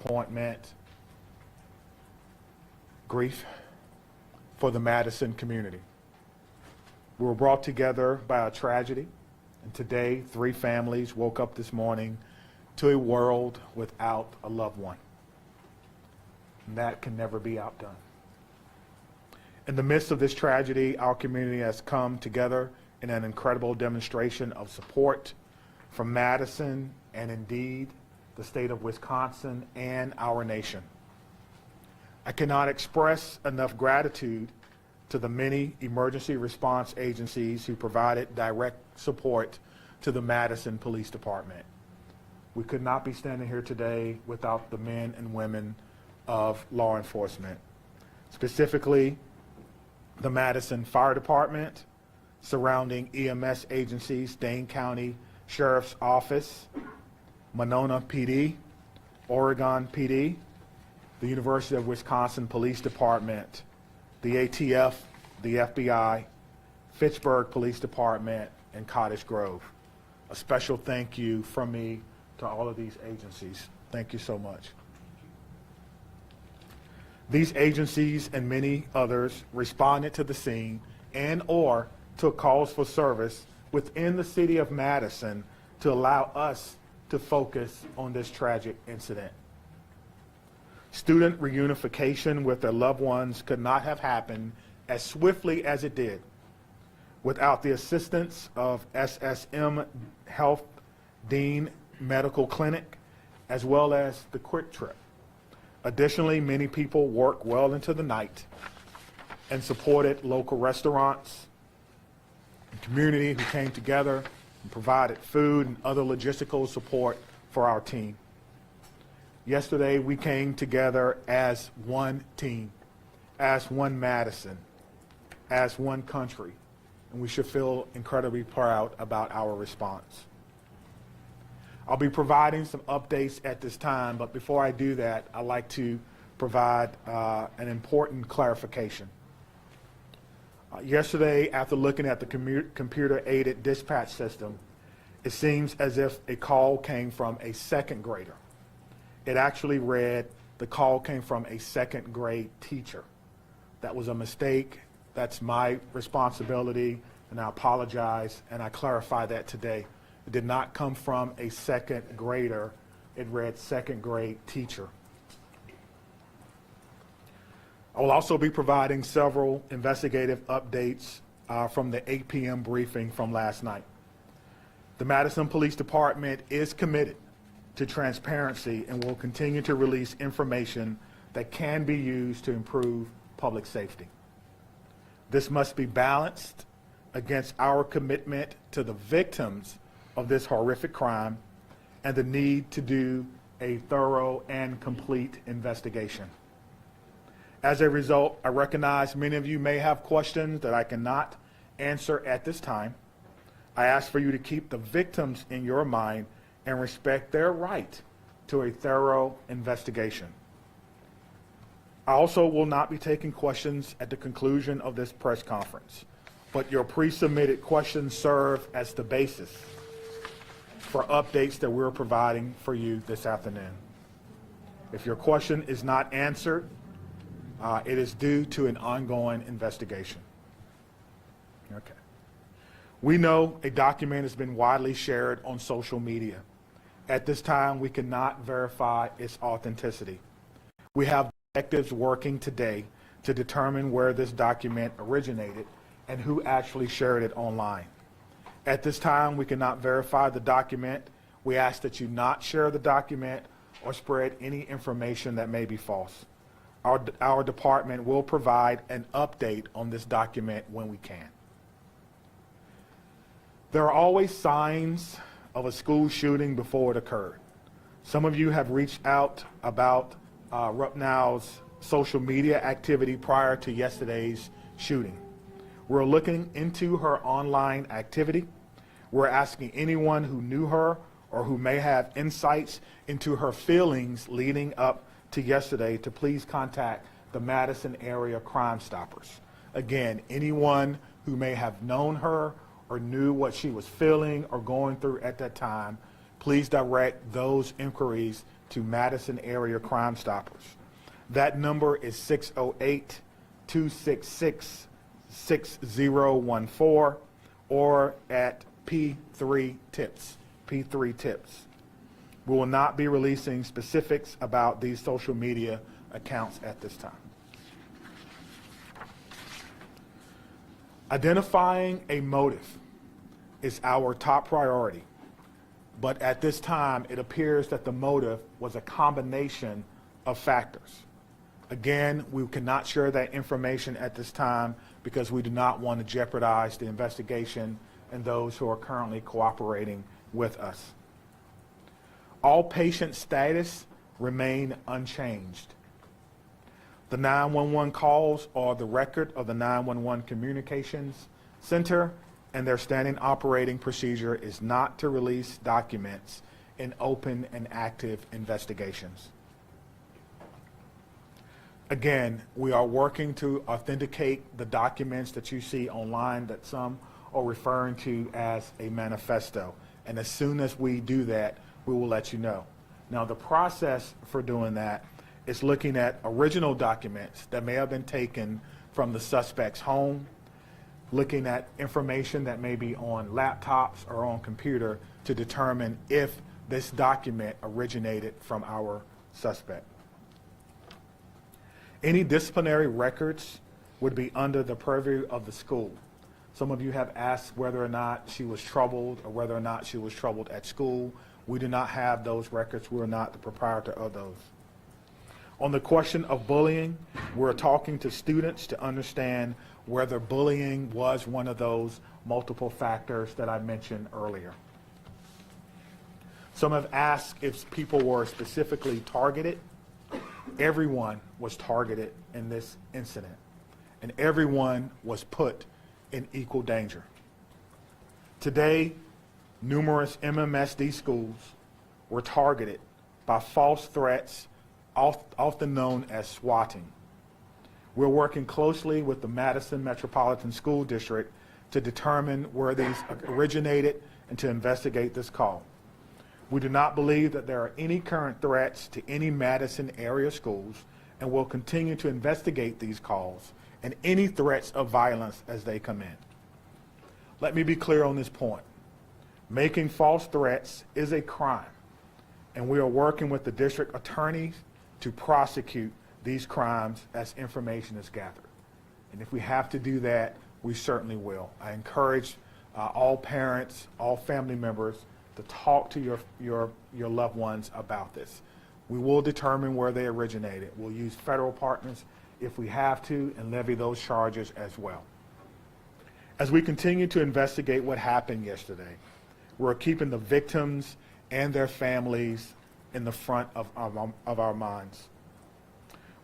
disappointment, grief for the Madison community. We were brought together by a tragedy, and today 3 families woke up this morning to a world without a loved one. And that can never be outdone. In the midst of this tragedy, our community has come together in an incredible demonstration of support from Madison and indeed the state of Wisconsin and our nation. I cannot express enough gratitude to the many emergency response agencies who provided direct support to the Madison Police Department. We could not be standing here today without the men and women of law enforcement, specifically the Madison Fire Department, surrounding EMS agencies, Dane County Sheriff's Office, Monona PD, Oregon PD, the University of Wisconsin Police Department, the ATF, the FBI, Fitchburg Police Department, and Cottage Grove. A special thank you from me to all of these agencies. Thank you so much. These agencies and many others responded to the scene and or took calls for service within the city of Madison to allow us to focus on this tragic incident. Student reunification with their loved ones could not have happened as swiftly as it did without the assistance of SSM Health Dean Medical Clinic, as well as the Quick Trip. Additionally, many people worked well into the night and supported local restaurants and community who came together and provided food and other logistical support for our team. Yesterday, we came together as one team, as one Madison, as one country, and we should feel incredibly proud about our response. I'll be providing some updates at this time, but before I do that, I'd like to provide an important clarification. Yesterday, after looking at the computer-aided dispatch system, it seems as if a call came from a second grader. It actually read, the call came from a second grade teacher. That was a mistake. That's my responsibility, and I apologize, and I clarify that today. It did not come from a second grader. It read second grade teacher. I will also be providing several investigative updates from the 8 p.m. briefing from last night. The Madison Police Department is committed to transparency and will continue to release information that can be used to improve public safety. This must be balanced against our commitment to the victims of this horrific crime and the need to do a thorough and complete investigation. As a result, I recognize many of you may have questions that I cannot answer at this time. I ask for you to keep the victims in your mind and respect their right to a thorough investigation. I also will not be taking questions at the conclusion of this press conference, but your pre-submitted questions serve as the basis for updates that we're providing for you this afternoon. If your question is not answered, it is due to an ongoing investigation. Okay. We know a document has been widely shared on social media. At this time, we cannot verify its authenticity. We have detectives working today to determine where this document originated and who actually shared it online. At this time, we cannot verify the document. We ask that you not share the document or spread any information that may be false. Our department will provide an update on this document when we can. There are always signs of a school shooting before it occurred. Some of you have reached out about Rupnow's social media activity prior to yesterday's shooting. We're looking into her online activity. We're asking anyone who knew her or who may have insights into her feelings leading up to yesterday to please contact the Madison Area Crime Stoppers. Again, anyone who may have known her or knew what she was feeling or going through at that time, please direct those inquiries to Madison area Crime Stoppers. That number is 608-266-6014 or at P3 Tips. P3 Tips. We will not be releasing specifics about these social media accounts at this time. Identifying a motive is our top priority, but at this time it appears that the motive was a combination of factors. Again, we cannot share that information at this time because we do not want to jeopardize the investigation and those who are currently cooperating with us. All patient status remain unchanged. The 911 calls are the record of the 911 Communications Center, and their standing operating procedure is not to release documents in open and active investigations. Again, we are working to authenticate the documents that you see online that some are referring to as a manifesto. And as soon as we do that, we will let you know. Now, the process for doing that is looking at original documents that may have been taken from the suspect's home, looking at information that may be on laptops or on computer to determine if this document originated from our suspect. Any disciplinary records would be under the purview of the school. Some of you have asked whether or not she was troubled or whether or not she was troubled at school. We do not have those records. We are not the proprietor of those. On the question of bullying, we're talking to students to understand whether bullying was one of those multiple factors that I mentioned earlier. Some have asked if people were specifically targeted. Everyone was targeted in this incident, and everyone was put in equal danger. Today, numerous MMSD schools were targeted by false threats, often known as swatting. We're working closely with the Madison Metropolitan School District to determine where these originated and to investigate this call. We do not believe that there are any current threats to any Madison area schools, and will continue to investigate these calls and any threats of violence as they come in. Let me be clear on this point. Making false threats is a crime, and we are working with the district attorneys to prosecute these crimes as information is gathered. And if we have to do that, we certainly will. I encourage all parents, all family members to talk to your loved ones about this. We will determine where they originated. We'll use federal partners if we have to and levy those charges as well. As we continue to investigate what happened yesterday, we're keeping the victims and their families in the front of our minds.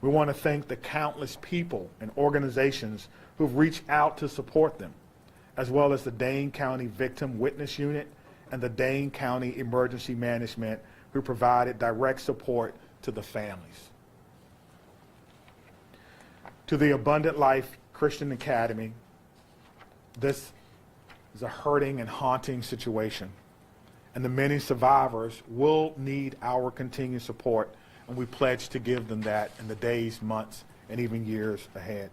We want to thank the countless people and organizations who've reached out to support them, as well as the Dane County Victim Witness Unit and the Dane County Emergency Management, who provided direct support to the families. To the Abundant Life Christian Academy, this is a hurting and haunting situation, and the many survivors will need our continued support, and we pledge to give them that in the days, months, and even years ahead.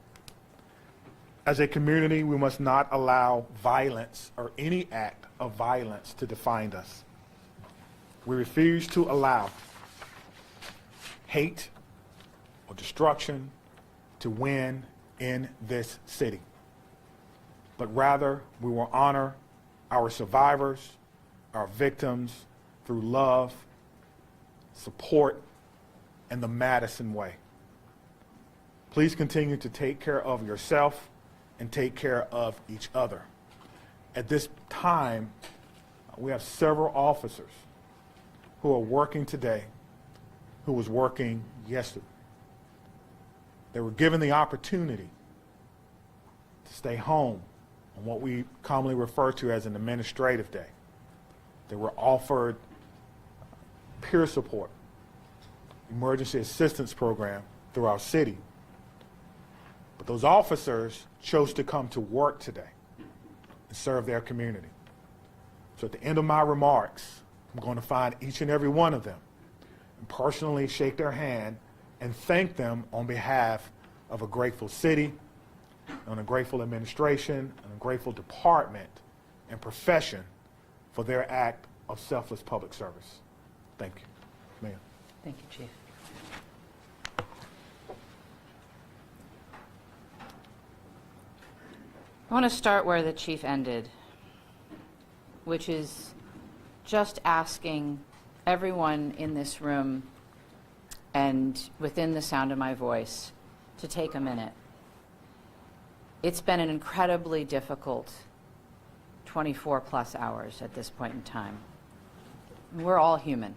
As a community, we must not allow violence or any act of violence to define us. We refuse to allow hate or destruction to win in this city, but rather we will honor our survivors, our victims, through love, support, and the Madison way. Please continue to take care of yourself and take care of each other. At this time, we have several officers who are working today who was working yesterday. They were given the opportunity to stay home on what we commonly refer to as an administrative day. They were offered peer support, emergency assistance program through our city. But those officers chose to come to work today and serve their community. So at the end of my remarks, I'm going to find each and every one of them and personally shake their hand and thank them on behalf of a grateful city, on a grateful administration, and a grateful department and profession for their act of selfless public service. Thank you, Mayor. Thank you, Chief. I want to start where the Chief ended, which is just asking everyone in this room and within the sound of my voice to take a minute. It's been an incredibly difficult 24 plus hours at this point in time. We're all human,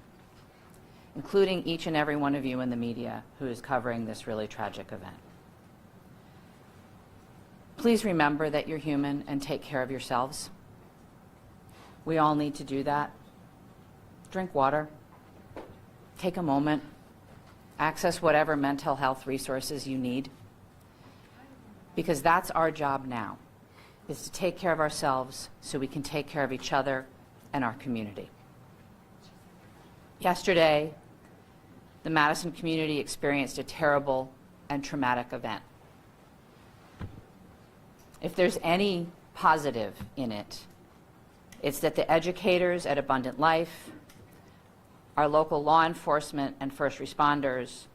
including each and every one of you in the media who is covering this really tragic event. Please remember that you're human and take care of yourselves. We all need to do that. Drink water. Take a moment. Access whatever mental health resources you need. Because that's our job now, is to take care of ourselves so we can take care of each other and our community. Yesterday, the Madison community experienced a terrible and traumatic event. If there's any positive in it, it's that the educators at Abundant Life, our local law enforcement and first responders,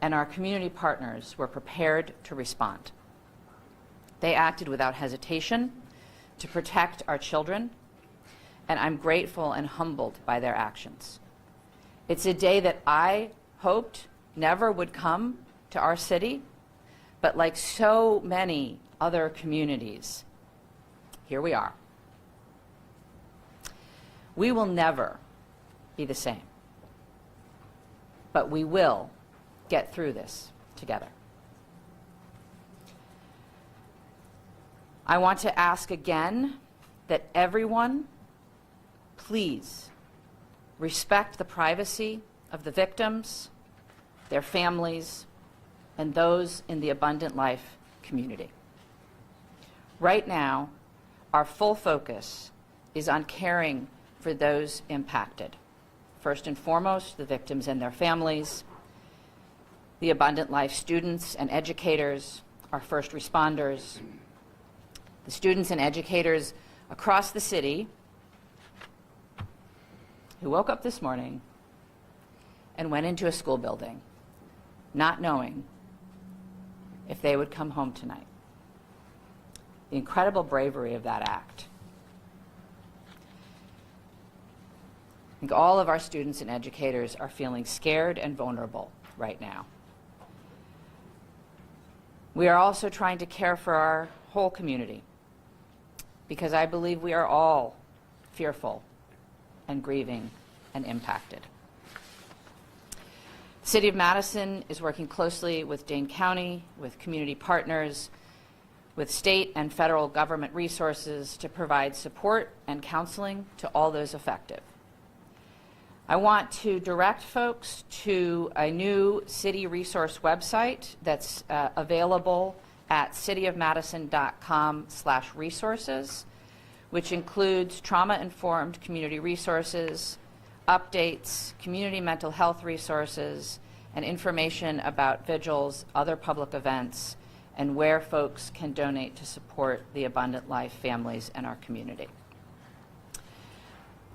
and our community partners were prepared to respond. They acted without hesitation to protect our children, and I'm grateful and humbled by their actions. It's a day that I hoped never would come to our city, but like so many other communities, here we are. We will never be the same, but we will get through this together. I want to ask again that everyone, please respect the privacy of the victims, their families, and those in the Abundant Life community. Right now, our full focus is on caring for those impacted. First and foremost, the victims and their families, the Abundant Life students and educators, our first responders, the students and educators across the city who woke up this morning and went into a school building not knowing if they would come home tonight. The incredible bravery of that act. I think all of our students and educators are feeling scared and vulnerable right now. We are also trying to care for our whole community, because I believe we are all fearful and grieving and impacted. The City of Madison is working closely with Dane County, with community partners, with state and federal government resources to provide support and counseling to all those affected. I want to direct folks to a new city resource website that's available at cityofmadison.com/resources, which includes trauma-informed community resources, updates, community mental health resources, and information about vigils, other public events, and where folks can donate to support the Abundant Life families and our community.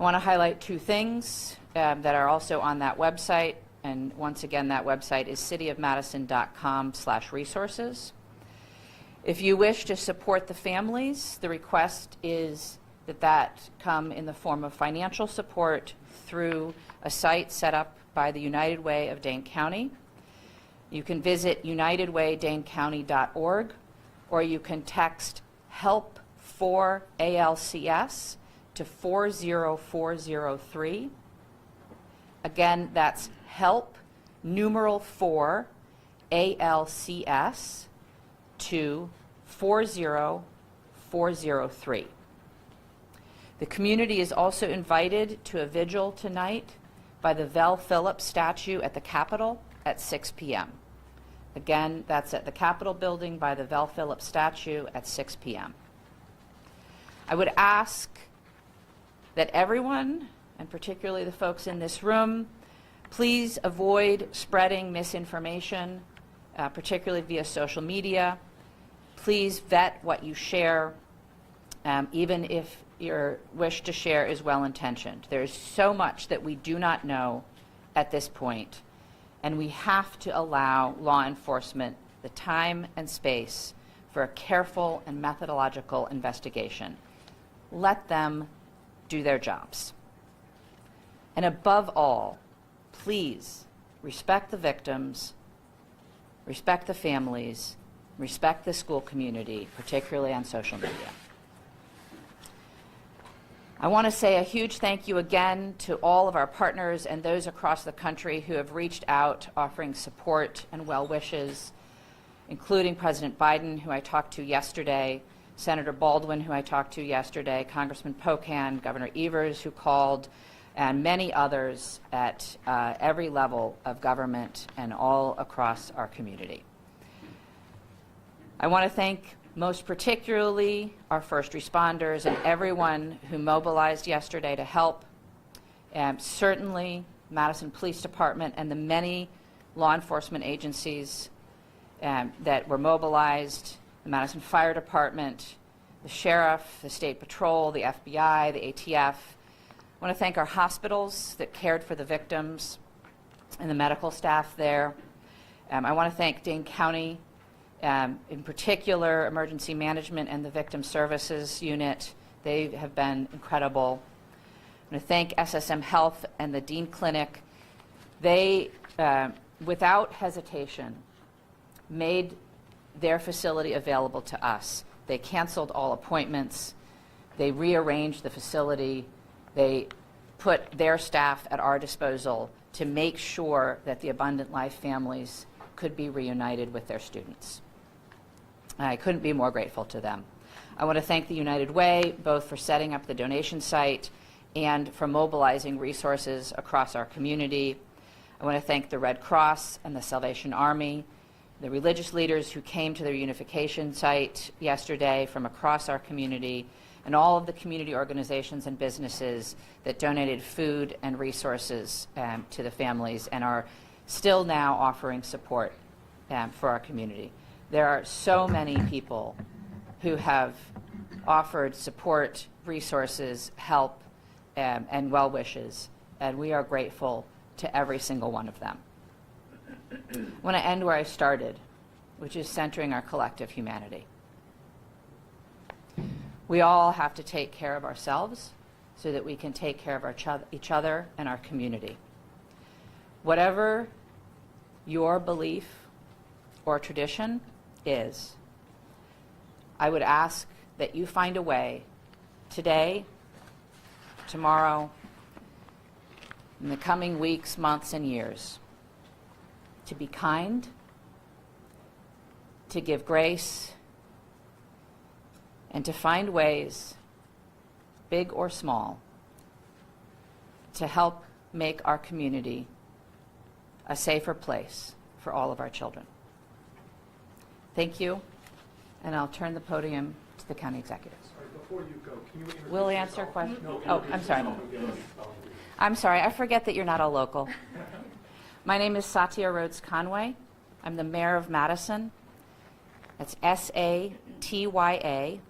I want to highlight two things that are also on that website, and once again, that website is cityofmadison.com/resources. If you wish to support the families, the request is that come in the form of financial support through a site set up by the United Way of Dane County. You can visit unitedwaydanecounty.org, or you can text HELP for ALCS to 40403. Again, that's HELP numeral 4 ALCS to 40403. The community is also invited to a vigil tonight by the Vel Phillips statue at the Capitol at 6 p.m. Again, that's at the Capitol building by the Vel Phillips statue at 6 p.m. I would ask that everyone, and particularly the folks in this room, Please avoid spreading misinformation, particularly via social media. Please vet what you share, even if your wish to share is well-intentioned. There is so much that we do not know at this point, and we have to allow law enforcement the time and space for a careful and methodological investigation. Let them do their jobs. And above all, please respect the victims, respect the families, respect the school community, particularly on social media. I want to say a huge thank you again to all of our partners and those across the country who have reached out offering support and well wishes, including President Biden, who I talked to yesterday, Senator Baldwin, who I talked to yesterday, Congressman Pocan, Governor Evers, who called, and many others at every level of government and all across our community. I want to thank most particularly our first responders and everyone who mobilized yesterday to help. Certainly Madison Police Department and the many law enforcement agencies that were mobilized, the Madison Fire Department, the Sheriff, the State Patrol, the FBI, the ATF. I want to thank our hospitals that cared for the victims and the medical staff there. I want to thank Dane County, in particular emergency management and the victim services unit. They have been incredible. I want to thank SSM Health and the Dean Clinic. They, without hesitation, made their facility available to us. They canceled all appointments. They rearranged the facility. They put their staff at our disposal to make sure that the Abundant Life families could be reunited with their students. I couldn't be more grateful to them. I want to thank the United Way, both for setting up the donation site and for mobilizing resources across our community. I want to thank the Red Cross and the Salvation Army, the religious leaders who came to the reunification site yesterday from across our community, and all of the community organizations and businesses that donated food and resources to the families and are still now offering support for our community. There are so many people who have offered support, resources, help, and well wishes, and we are grateful to every single one of them. I want to end where I started, which is centering our collective humanity. We all have to take care of ourselves so that we can take care of each other and our community. Whatever your belief or tradition is, I would ask that you find a way today, tomorrow, in the coming weeks, months, and years to be kind, to give grace, and to find ways, big or small, to help make our community a safer place for all of our children. Thank you, and I'll turn the podium to the county executives. Sorry, before you go, can you introduce We'll answer yourself? questions. No, Oh, introduce I'm sorry. yourself and give us, I'm sorry, I forget that you're not a local. My name is Satya Rhodes Conway. I'm the mayor of Madison. That's S-A-T-Y-A,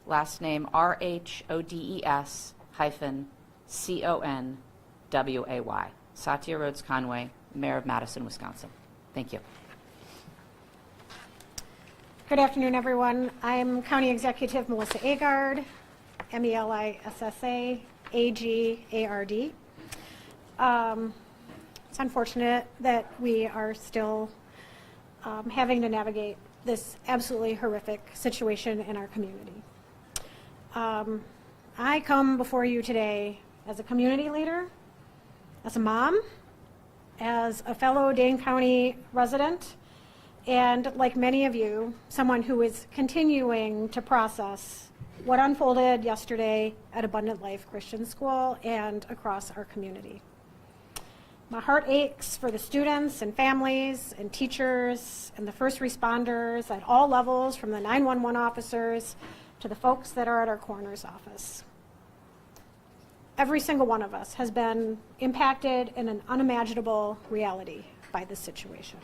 last name R-H-O-D-E-S-C-O-N-W-A-Y. Satya Rhodes Conway, mayor of Madison, Wisconsin. Thank you. Good afternoon, everyone. I'm County Executive Melissa Agard, M-E-L-I-S-S-A, A-G-A-R-D. It's unfortunate that we are still having to navigate this absolutely horrific situation in our community. I come before you today as a community leader, as a mom, as a fellow Dane County resident, and like many of you, someone who is continuing to process what unfolded yesterday at Abundant Life Christian School and across our community. My heart aches for the students and families and teachers and the first responders at all levels, from the 911 officers to the folks that are at our coroner's office. every single one of us has been impacted in an unimaginable reality by this situation.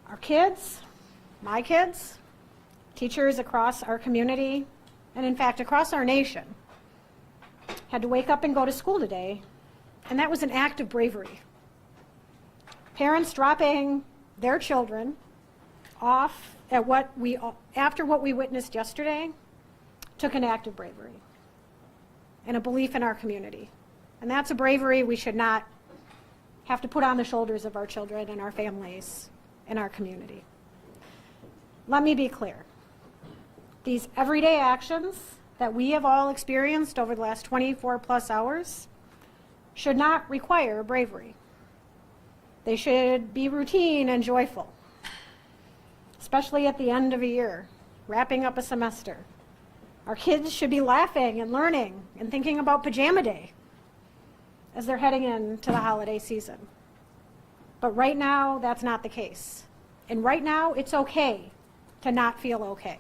Our kids, my kids, teachers across our community, and in fact across our nation, had to wake up and go to school today, and that was an act of bravery. Parents dropping their children off at after what we witnessed yesterday took an act of bravery and a belief in our community. And that's a bravery we should not have to put on the shoulders of our children and our families and our community. Let me be clear. These everyday actions that we have all experienced over the last 24 plus hours should not require bravery. They should be routine and joyful, especially at the end of a year, wrapping up a semester. Our kids should be laughing and learning and thinking about pajama day as they're heading into the holiday season. But right now, that's not the case. And right now, it's okay to not feel okay.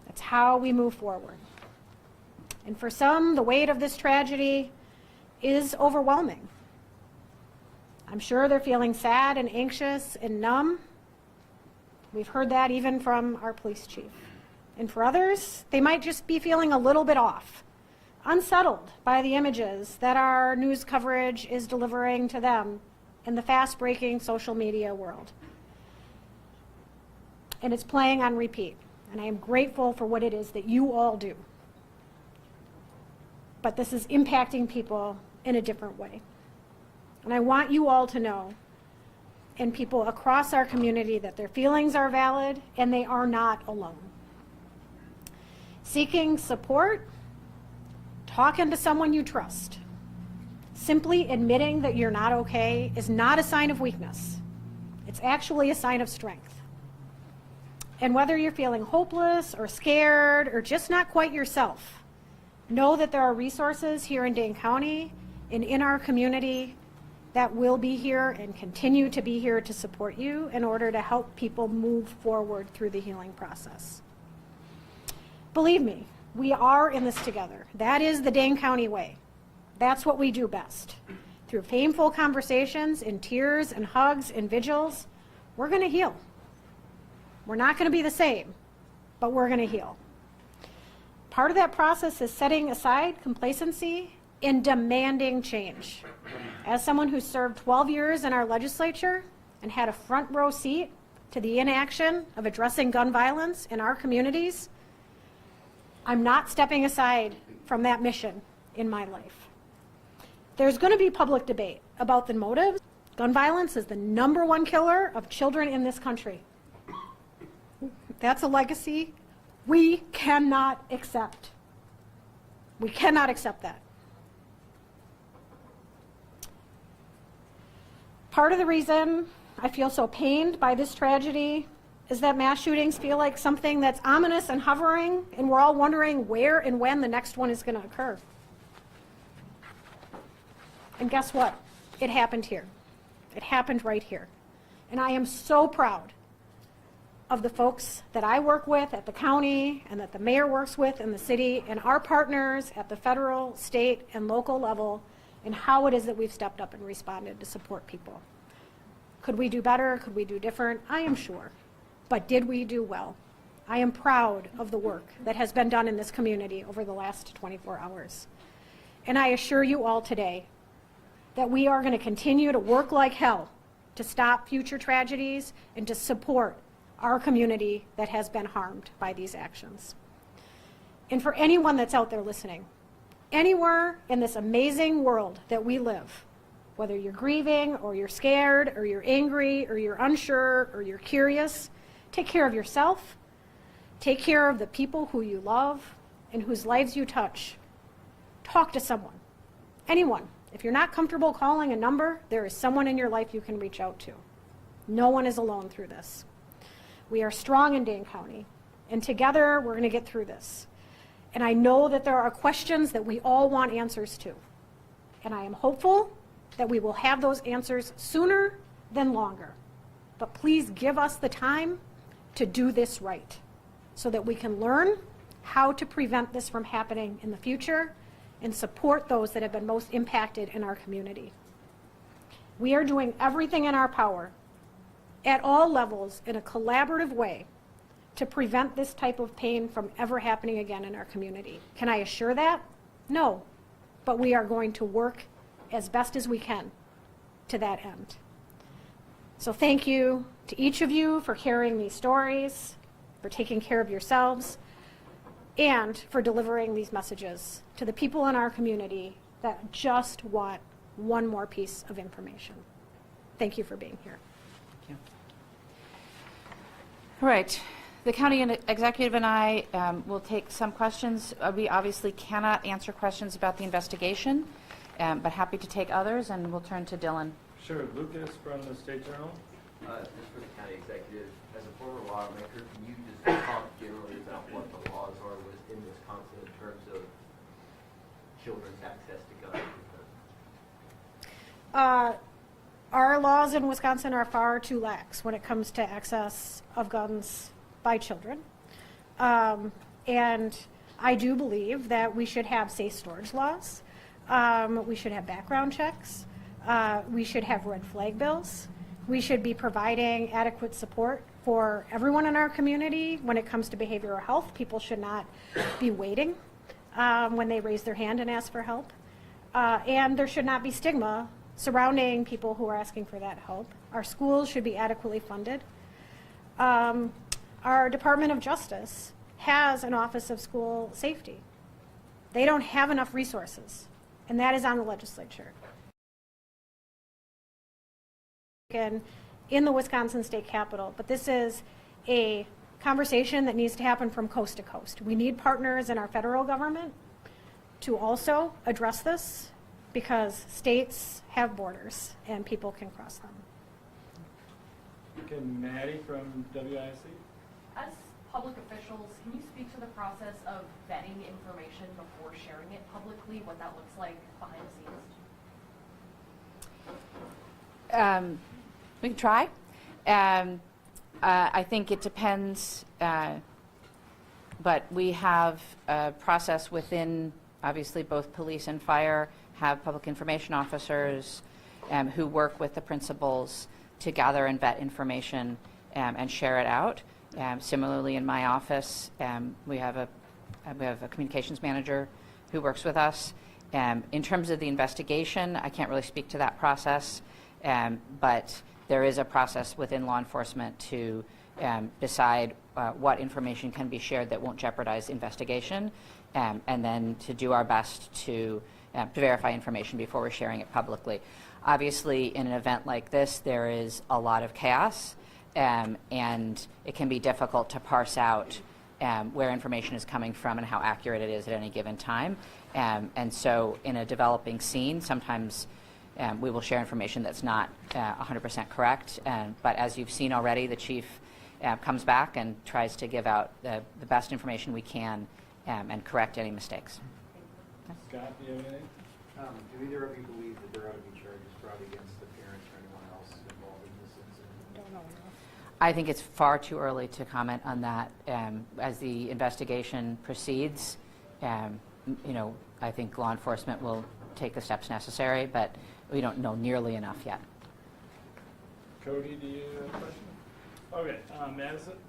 That's how we move forward. And for some, the weight of this tragedy is overwhelming. I'm sure they're feeling sad and anxious and numb. We've heard that even from our police chief. And for others, they might just be feeling a little bit off, unsettled by the images that our news coverage is delivering to them in the fast-breaking social media world. And it's playing on repeat. And I am grateful for what it is that you all do. But this is impacting people in a different way. And I want you all to know, and people across our community, that their feelings are valid and they are not alone. Seeking support, talking to someone you trust, simply admitting that you're not okay is not a sign of weakness. It's actually a sign of strength. And whether you're feeling hopeless or scared or just not quite yourself, know that there are resources here in Dane County and in our community that will be here and continue to be here to support you in order to help people move forward through the healing process. Believe me, we are in this together. That is the Dane County way. That's what we do best. Through painful conversations and tears and hugs and vigils, we're going to heal. We're not going to be the same, but we're going to heal. Part of that process is setting aside complacency and demanding change. As someone who served 12 years in our legislature and had a front row seat to the inaction of addressing gun violence in our communities, I'm not stepping aside from that mission in my life. There's going to be public debate about the motives. Gun violence is the #1 killer of children in this country. That's a legacy we cannot accept. We cannot accept that. Part of the reason I feel so pained by this tragedy is that mass shootings feel like something that's ominous and hovering, and we're all wondering where and when the next one is going to occur. And guess what? It happened here. It happened right here. And I am so proud of the folks that I work with at the county and that the mayor works with in the city and our partners at the federal, state, and local level and how it is that we've stepped up and responded to support people. Could we do better? Could we do different? I am sure. But did we do well? I am proud of the work that has been done in this community over the last 24 hours. And I assure you all today that we are going to continue to work like hell to stop future tragedies and to support our community that has been harmed by these actions. And for anyone that's out there listening, anywhere in this amazing world that we live, whether you're grieving or you're scared or you're angry or you're unsure or you're curious, take care of yourself, take care of the people who you love and whose lives you touch. Talk to someone, anyone. If you're not comfortable calling a number, there is someone in your life you can reach out to. No one is alone through this. We are strong in Dane County, and together we're going to get through this. And I know that there are questions that we all want answers to. And I am hopeful that we will have those answers sooner than longer. But please give us the time to do this right so that we can learn how to prevent this from happening in the future and support those that have been most impacted in our community. We are doing everything in our power at all levels in a collaborative way to prevent this type of pain from ever happening again in our community. Can I assure that? No, but we are going to work as best as we can to that end. So thank you to each of you for carrying these stories, for taking care of yourselves, and for delivering these messages to the people in our community that just want one more piece of information. Thank you for being here. Thank you. All right. The county executive and I will take some questions. We obviously cannot answer questions about the investigation, but happy to take others, and we'll turn to Dylan. Sure. Lucas from the State Journal. Just for the county executive, as a former lawmaker, can you just talk generally about what the laws are in Wisconsin in terms of children's access to guns? Our laws in Wisconsin are far too lax when it comes to access of guns by children. And I do believe that we should have safe storage laws. We should have background checks. We should have red flag bills. We should be providing adequate support for everyone in our community when it comes to behavioral health. People should not be waiting when they raise their hand and ask for help. And there should not be stigma surrounding people who are asking for that help. Our schools should be adequately funded. Our Department of Justice has an Office of School Safety. They don't have enough resources, and that is on the legislature. In the Wisconsin State Capitol, but this is a conversation that needs to happen from coast to coast. We need partners in our federal government to also address this, because states have borders and people can cross them. Okay, Maddie from WIC. As public officials, can you speak to the process of vetting information before sharing it publicly, what that looks like behind the scenes? We can try. I think it depends, but we have a process within, obviously, both police and fire have public information officers who work with the principals to gather and vet information and share it out. Similarly, in my office, we have a communications manager who works with us. In terms of the investigation, I can't really speak to that process, but there is a process within law enforcement to decide what information can be shared that won't jeopardize investigation, and then to do our best to verify information before we're sharing it publicly. Obviously, in an event like this, there is a lot of chaos, and it can be difficult to parse out where information is coming from and how accurate it is at any given time. And so in a developing scene, sometimes we will share information that's not 100% correct. But as you've seen already, the chief comes back and tries to give out the best information we can and correct any mistakes. Scott, do you have anything? Do either of you believe that there ought to be charges brought against the parents or anyone else involved in this incident? Don't know. I think it's far too early to comment on that. As the investigation proceeds, I think law enforcement will take the steps necessary, but we don't know nearly enough yet. Cody, do you have a question? Okay, Madison.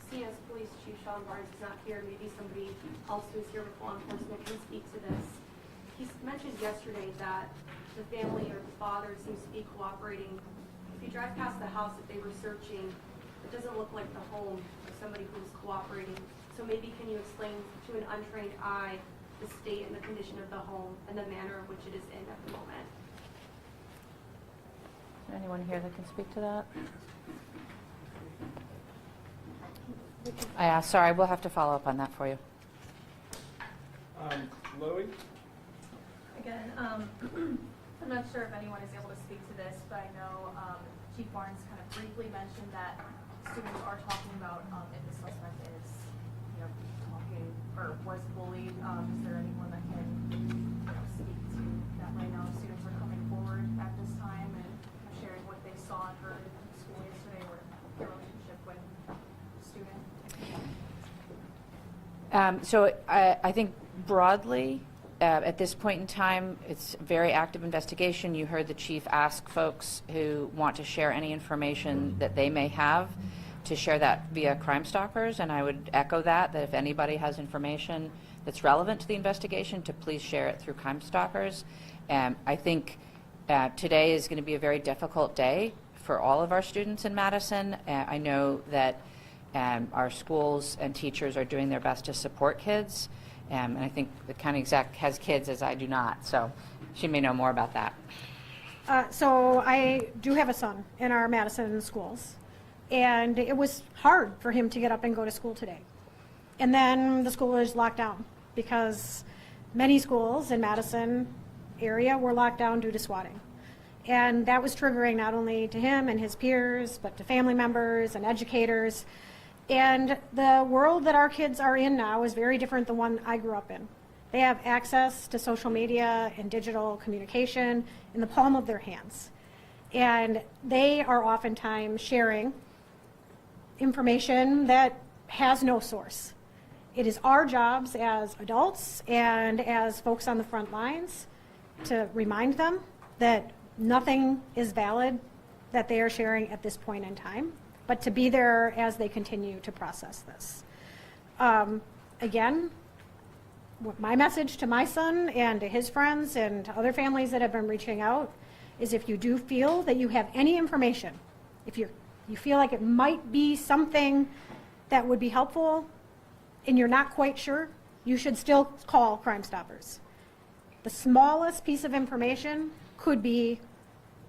CS Police Chief Sean Barnes is not here. Maybe somebody else who's here with law enforcement can speak to this. He mentioned yesterday that the family or the father seems to be cooperating. If you drive past the house that they were searching, it doesn't look like the home of somebody who's cooperating. So maybe can you explain to an untrained eye the state and the condition of the home and the manner in which it is in at the moment? Is there anyone here that can speak to that? Sorry, we'll have to follow up on that for you. Chloe? Again, I'm not sure if anyone is able to speak to this, but I know Chief Barnes kind of briefly mentioned that students are talking about if the suspect is, talking or was bullied. Is there anyone that can speak to that right now? Students are coming forward at this time and sharing what they saw and heard in school yesterday or their relationship with the student. So I think broadly, at this point in time, it's a very active investigation. You heard the chief ask folks who want to share any information that they may have to share that via Crime Stoppers, and I would echo that if anybody has information that's relevant to the investigation, to please share it through Crime Stoppers. I think today is going to be a very difficult day for all of our students in Madison. I know that our schools and teachers are doing their best to support kids, and I think the county exec has kids as I do not, so she may know more about that. So I do have a son in our Madison schools, and it was hard for him to get up and go to school today. And then the school was locked down because many schools in Madison area were locked down due to swatting. And that was triggering not only to him and his peers, but to family members and educators. And the world that our kids are in now is very different than the one I grew up in. They have access to social media and digital communication in the palm of their hands. And they are oftentimes sharing information that has no source. It is our jobs as adults and as folks on the front lines to remind them that nothing is valid that they are sharing at this point in time, but to be there as they continue to process this. Again, my message to my son and to his friends and to other families that have been reaching out is, if you do feel that you have any information, if you feel like it might be something that would be helpful and you're not quite sure, you should still call Crime Stoppers. The smallest piece of information could be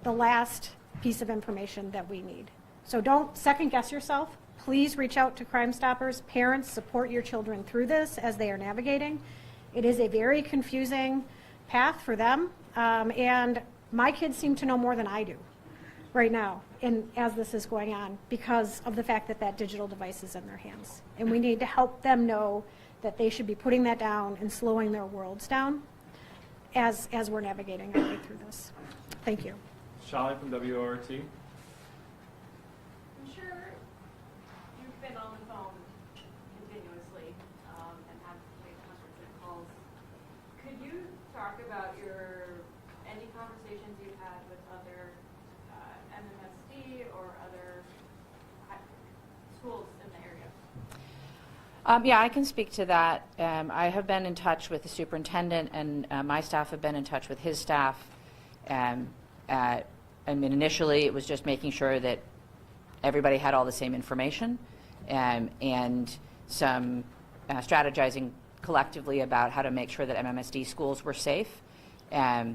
the last piece of information that we need. So don't second guess yourself. Please reach out to Crime Stoppers. Parents, support your children through this as they are navigating. It is a very confusing path for them, and my kids seem to know more than I do right now as this is going on, because of the fact that that digital device is in their hands. And we need to help them know that they should be putting that down and slowing their worlds down as we're navigating our way through this. Thank you. Shalini from WORT. I'm sure you've been on the phone continuously and have made hundreds of calls. Could you talk about any conversations you've had with other MMSD or other schools in the area? Yeah, I can speak to that. I have been in touch with the superintendent, and my staff have been in touch with his staff. I mean, initially it was just making sure that everybody had all the same information, and some strategizing collectively about how to make sure that MMSD schools were safe. You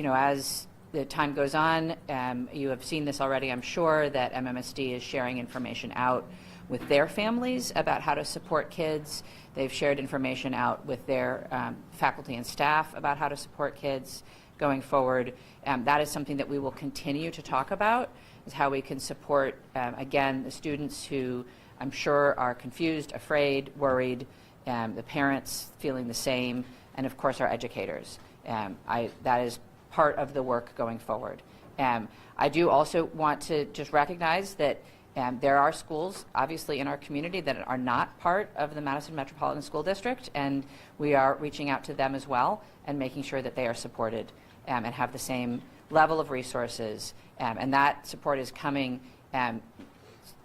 know, as the time goes on, you have seen this already, I'm sure, that MMSD is sharing information out with their families about how to support kids. They've shared information out with their faculty and staff about how to support kids going forward. That is something that we will continue to talk about, is how we can support, again, the students who I'm sure are confused, afraid, worried, the parents feeling the same, and of course our educators. That is part of the work going forward. I do also want to just recognize that there are schools, obviously, in our community that are not part of the Madison Metropolitan School District, and we are reaching out to them as well and making sure that they are supported and have the same level of resources. And that support is coming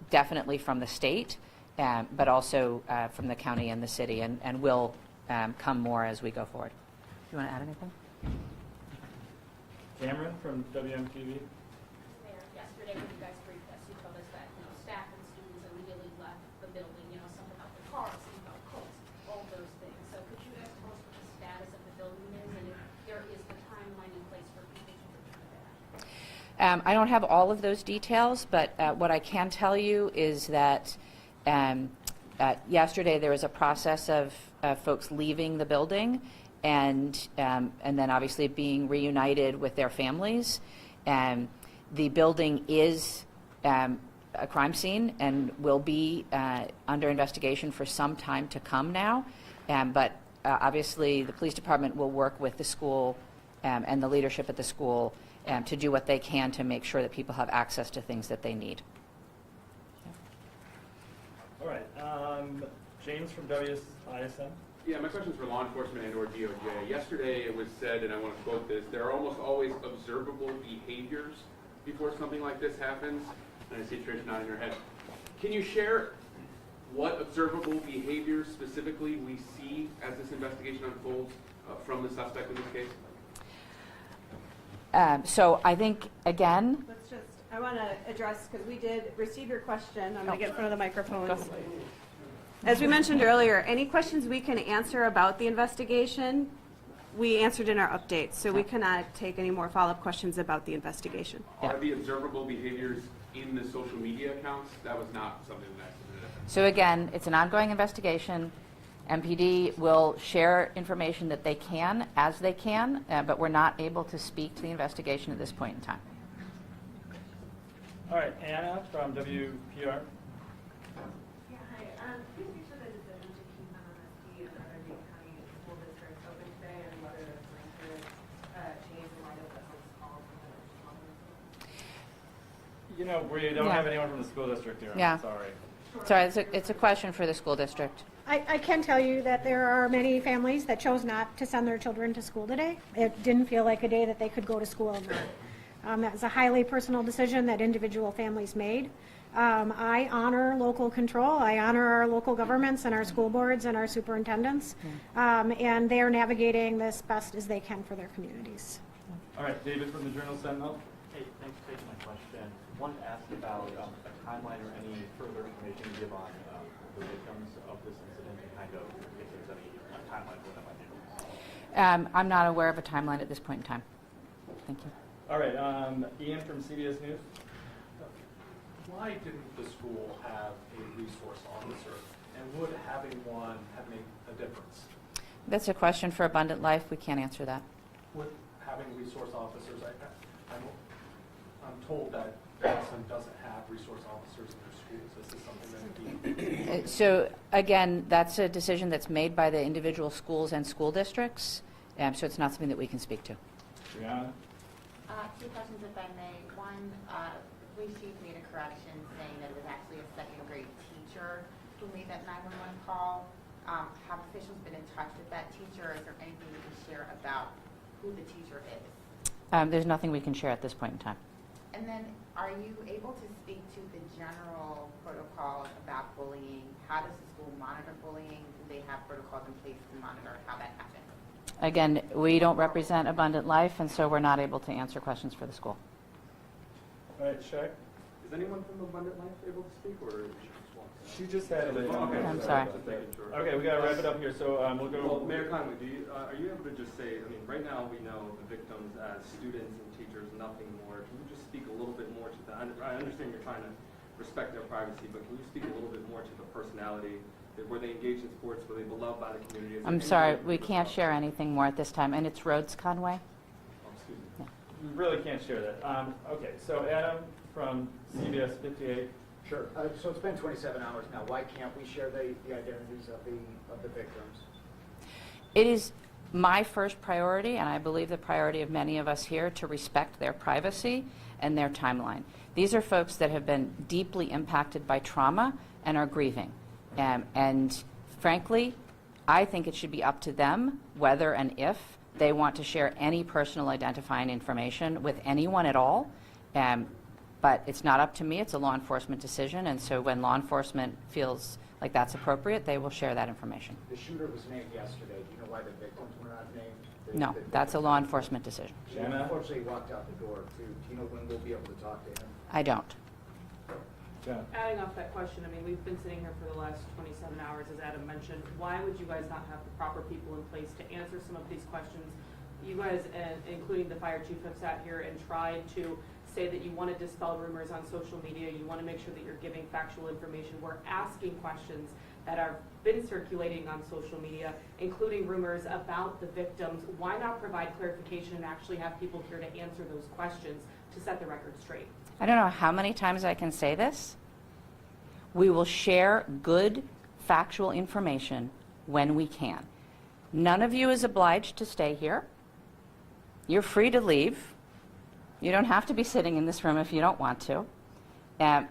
definitely from the state, but also from the county and the city, and will come more as we go forward. Do you want to add anything? Cameron from WMTV. Mayor, yesterday when you guys briefed us, you told us that staff and students immediately left the building, something about the cars, something about coats, all those things. So could you guys tell us what the status of the building is, and if there is the timeline in place for people to return back? I don't have all of those details, but what I can tell you is that yesterday there was a process of folks leaving the building, and then obviously being reunited with their families. The building is a crime scene and will be under investigation for some time to come now. But obviously the police department will work with the school and the leadership at the school to do what they can to make sure that people have access to things that they need. All right. James from WISN. Yeah, my question is for law enforcement and/or DOJ. Yesterday it was said, and I want to quote this, there are almost always observable behaviors before something like this happens. And I see Trish nodding her head. Can you share what observable behaviors specifically we see as this investigation unfolds from the suspect in this case? So I think, again, Let's just, I want to address, because we did receive your question. I'm going to get in front of the microphones. As we mentioned earlier, any questions we can answer about the investigation, we answered in our updates. So we cannot take any more follow-up questions about the investigation. Are the observable behaviors in the social media accounts? That was not something that I submitted. so again, it's an ongoing investigation. MPD will share information that they can as they can, but we're not able to speak to the investigation at this point in time. All right, Anna from WPR. Yeah, hi. Please make sure the decision to keep MMSD and other Dane County school districts open today and whether there's going to change in light of the host calls and You know, we don't Yeah. have anyone from the school district here. Yeah. Sorry. Sorry, it's a question for the school district. I can tell you that there are many families that chose not to send their children to school today. It didn't feel like a day that they could go to school. That was a highly personal decision that individual families made. I honor local control. I honor our local governments and our school boards and our superintendents. And they are navigating this best as they can for their communities. All right, David from the Journal Sentinel. Hey, thanks for taking my question. Wanted to ask about a timeline or any further information you give on the victims of this incident and kind of if there's any timeline for that might be. I'm not aware of a timeline at this point in time. Thank you. All right, Ian from CBS News. Why didn't the school have a resource officer, and would having one have made a difference? That's a question for Abundant Life. We can't answer that. With having resource officers, I'm told that Madison doesn't have resource officers in their schools. This is something that So again, that's a decision that's made by the individual schools and school districts, so it's not something that we can speak to. Brianna. Two questions, if I may. One, police chief made a correction saying that it was actually a second grade teacher who made that 911 call. Have officials been in touch with that teacher? Is there anything you can share about who the teacher is? There's nothing we can share at this point in time. And then, are you able to speak to the general protocols about bullying? How does the school monitor bullying? Do they have protocols in place to monitor how that happens? Again, we don't represent Abundant Life, and so we're not able to answer questions for the school. All right, Shaq. Is anyone from Abundant Life able to speak, or She just had it. Okay. I'm sorry. Okay, we got to wrap it up here, so we'll go. Well, Mayor Conley, are you able to just say, I mean, right now we know the victims as students and teachers, nothing more. Can you just speak a little bit more to that? I understand you're trying to respect their privacy, but can you speak a little bit more to the personality? Were they engaged in sports? Were they beloved by the community? I'm sorry, we can't share anything more at this time. And it's Rhodes Conway? Excuse me. Yeah. We really can't share that. Okay, so Adam from CBS 58. Sure. So it's been 27 hours now. Why can't we share the identities of the victims? It is my first priority, and I believe the priority of many of us here, to respect their privacy and their timeline. These are folks that have been deeply impacted by trauma and are grieving. And frankly, I think it should be up to them whether and if they want to share any personal identifying information with anyone at all. But it's not up to me. It's a law enforcement decision. And so when law enforcement feels like that's appropriate, they will share that information. The shooter was named yesterday. Do you know why the victims were not named? No, that's a law enforcement decision. She unfortunately walked out the door, too. Do you know when we'll be able to talk to him? I don't. Adding off that question, I mean, we've been sitting here for the last 27 hours, as Adam mentioned. Why would you guys not have the proper people in place to answer some of these questions? You guys, including the fire chief, have sat here and tried to say that you want to dispel rumors on social media. You want to make sure that you're giving factual information. We're asking questions that have been circulating on social media, including rumors about the victims. Why not provide clarification and actually have people here to answer those questions to set the record straight? I don't know how many times I can say this. We will share good factual information when we can. None of you is obliged to stay here. You're free to leave. You don't have to be sitting in this room if you don't want to.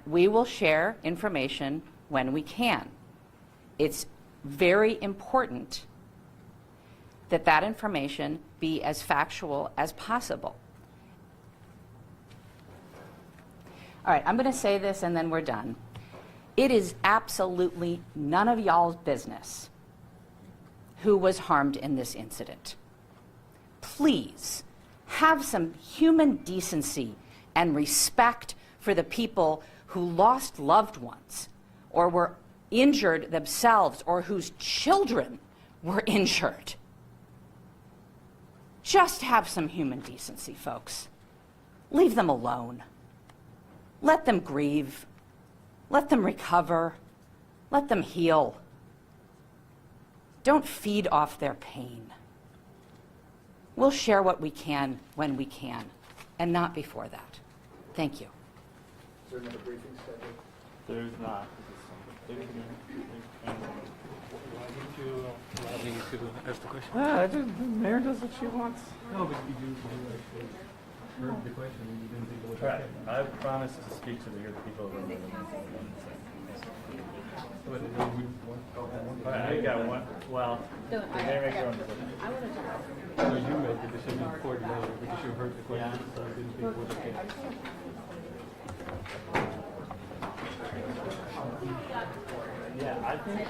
We will share information when we can. It's very important that that information be as factual as possible. All right, I'm going to say this and then we're done. It is absolutely none of y'all's business who was harmed in this incident. Please have some human decency and respect for the people who lost loved ones or were injured themselves or whose children were injured. Just have some human decency, folks. Leave them alone. Let them grieve. Let them recover. Let them heal. Don't feed off their pain. We'll share what we can when we can, and not before that. Thank you. Is there another briefing scheduled? There's not. Allow me to ask the question. The mayor does what she wants. No, but you actually heard the question and you didn't think it was Right. okay. I promise to speak to the people of the I got one. Well, they make their own decision. So you made the decision coordinator because you heard the question, so you didn't think it was okay. Yeah, I think.